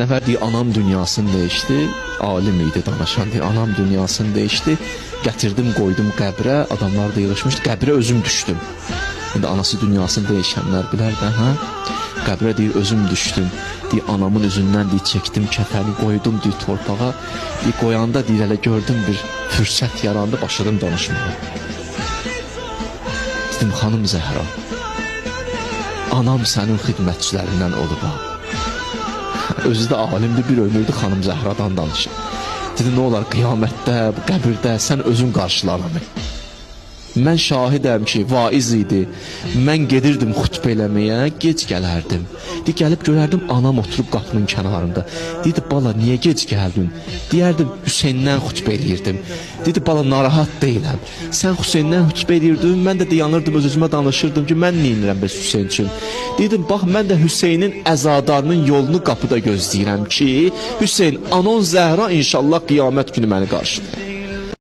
Nəfər deyir, anam dünyasını dəyişdi, alim idi danışan deyir, anam dünyasını dəyişdi, gətirdim, qoydum qəbrə, adamlar da yığışmışdı, qəbrə özüm düşdüm. İndi anası dünyasını dəyişənlər bilər də, hə? Qəbrə deyir, özüm düşdüm, deyir, anamın üzündən deyir, çəkdim kəfəni, qoydum deyir, torpağa, deyir, qoyanda deyir, hələ gördüm bir fürsət yarandı, başladım danışmağa. Dedim, xanım Zəhra, anam sənin xidmətçilərindən olub ha. Özü də alimdir, bir ömürdür xanım Zəhradan danışır. Dedi, nə olar qiyamətdə, qəbirdə sən özün qarşılanamı. Mən şahidəm ki, vaiz idi. Mən gedirdim xutbə eləməyə, gec gələrdim. Gəlib görərdim, anam oturub qapının kənarında. Dedi, bala, niyə gec gəldin? Deyərdim, Hüseyndən xutbə eləyirdim. Dedi, bala, narahat deyiləm. Sən Hüseyndən xutbə eləyirdin, mən də dayanırdım, öz-özümə danışırdım ki, mən neyinirəm bəs Hüseyn üçün? Dedim, bax, mən də Hüseynin əzadarının yolunu qapıda gözləyirəm ki, Hüseyn, anon Zəhra inşallah qiyamət günü məni qarşılayır.